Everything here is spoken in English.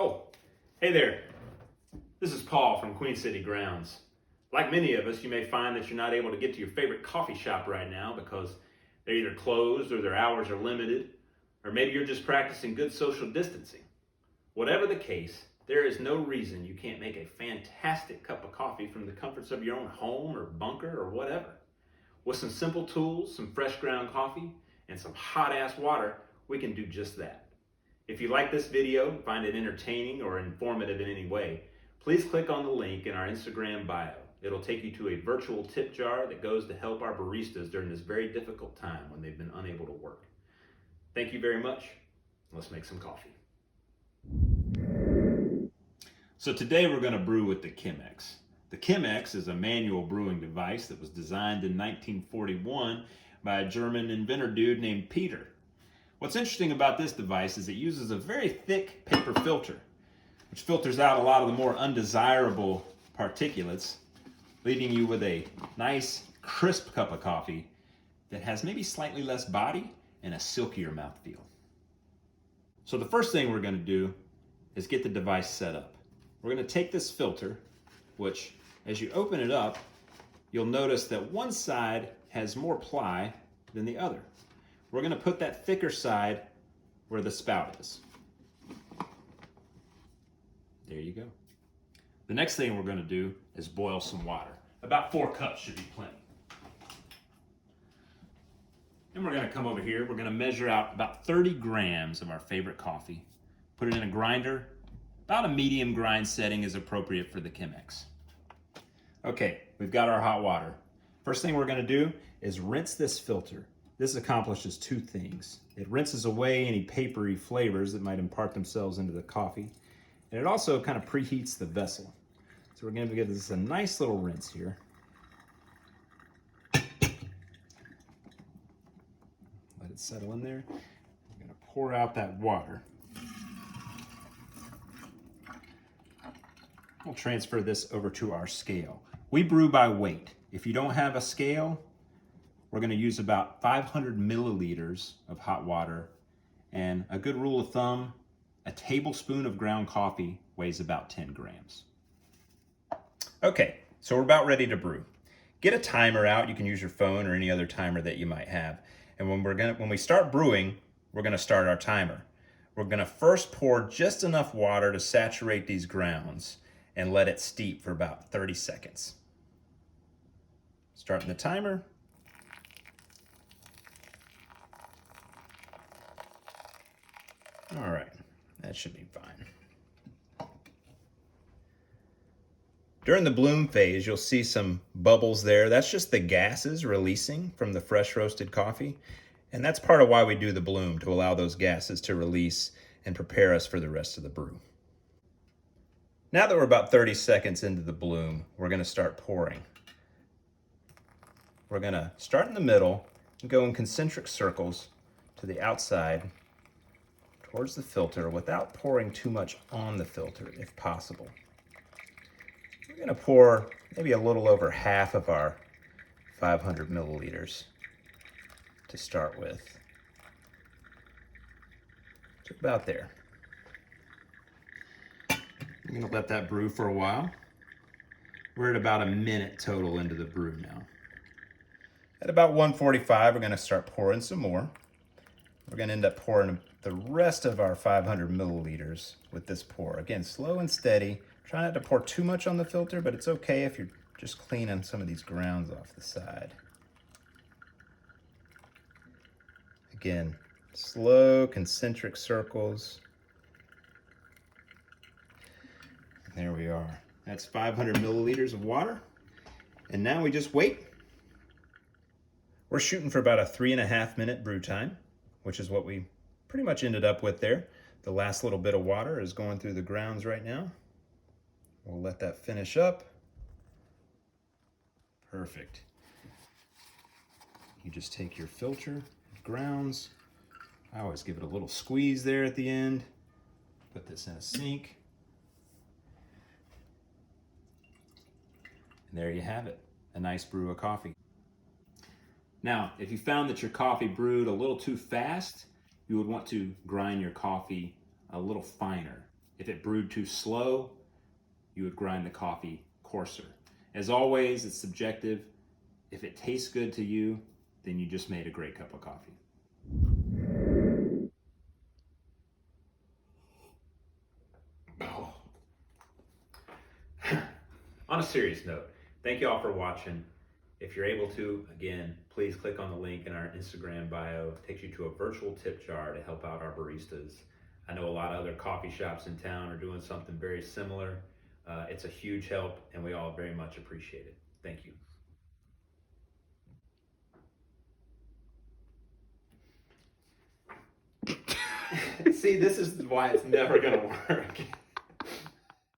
Oh, hey there. This is Paul from Queen City Grounds. Like many of us, you may find that you're not able to get to your favorite coffee shop right now because they're either closed or their hours are limited, or maybe you're just practicing good social distancing. Whatever the case, there is no reason you can't make a fantastic cup of coffee from the comforts of your own home or bunker or whatever. With some simple tools, some fresh ground coffee, and some hot ass water, we can do just that. If you like this video, find it entertaining or informative in any way, please click on the link in our Instagram bio. It'll take you to a virtual tip jar that goes to help our baristas during this very difficult time when they've been unable to work. Thank you very much. Let's make some coffee. So today we're going to brew with the Chemex. The Chemex is a manual brewing device that was designed in 1941 by a German inventor dude named Peter. What's interesting about this device is it uses a very thick paper filter, which filters out a lot of the more undesirable particulates, leaving you with a nice, crisp cup of coffee that has maybe slightly less body and a silkier mouthfeel. So the first thing we're going to do is get the device set up. We're going to take this filter, which as you open it up, you'll notice that one side has more ply than the other. We're going to put that thicker side where the spout is. There you go. The next thing we're going to do is boil some water. About 4 cups should be plenty. Then we're going to come over here. We're going to measure out about 30 grams of our favorite coffee. Put it in a grinder. About a medium grind setting is appropriate for the Chemex. Okay, we've got our hot water. First thing we're going to do is rinse this filter. This accomplishes 2 things. It rinses away any papery flavors that might impart themselves into the coffee. And it also kind of preheats the vessel. So we're going to give this a nice little rinse here. Let it settle in there. We're going to pour out that water. We'll transfer this over to our scale. We brew by weight. If you don't have a scale, we're going to use about 500 milliliters of hot water, and a good rule of thumb, a tablespoon of ground coffee weighs about 10 grams. Okay, so we're about ready to brew. Get a timer out. You can use your phone or any other timer that you might have. And when we start brewing, we're going to start our timer. We're going to first pour just enough water to saturate these grounds and let it steep for about 30 seconds. Starting the timer. All right, that should be fine. During the bloom phase, you'll see some bubbles there. That's just the gases releasing from the fresh roasted coffee. And that's part of why we do the bloom, to allow those gases to release and prepare us for the rest of the brew. Now that we're about 30 seconds into the bloom, we're going to start pouring. We're going to start in the middle and go in concentric circles to the outside towards the filter without pouring too much on the filter if possible. We're going to pour maybe a little over half of our 500 milliliters to start with. So about there. I'm going to let that brew for a while. We're at about a minute total into the brew now. At about 1:45, we're going to start pouring some more. We're going to end up pouring the rest of our 500 milliliters with this pour. Again, slow and steady. Try not to pour too much on the filter, but it's okay if you're just cleaning some of these grounds off the side. Again, slow concentric circles. And there we are. That's 500 milliliters of water. And now we just wait. We're shooting for about a 3.5 minute brew time, which is what we pretty much ended up with there. The last little bit of water is going through the grounds right now. We'll let that finish up. Perfect. You just take your filter, grounds. I always give it a little squeeze there at the end. Put this in a sink. And there you have it, a nice brew of coffee. Now, if you found that your coffee brewed a little too fast, you would want to grind your coffee a little finer If it brewed too slow, you would grind the coffee coarser. As always, it's subjective. If it tastes good to you, then you just made a great cup of coffee. Oh. On a serious note, thank you all for watching. If you're able to, again, please click on the link in our Instagram bio. It takes you to a virtual tip jar to help out our baristas. I know a lot of other coffee shops in town are doing something very similar. It's a huge help, and we all very much appreciate it. Thank you. See, this is why it's never going to work.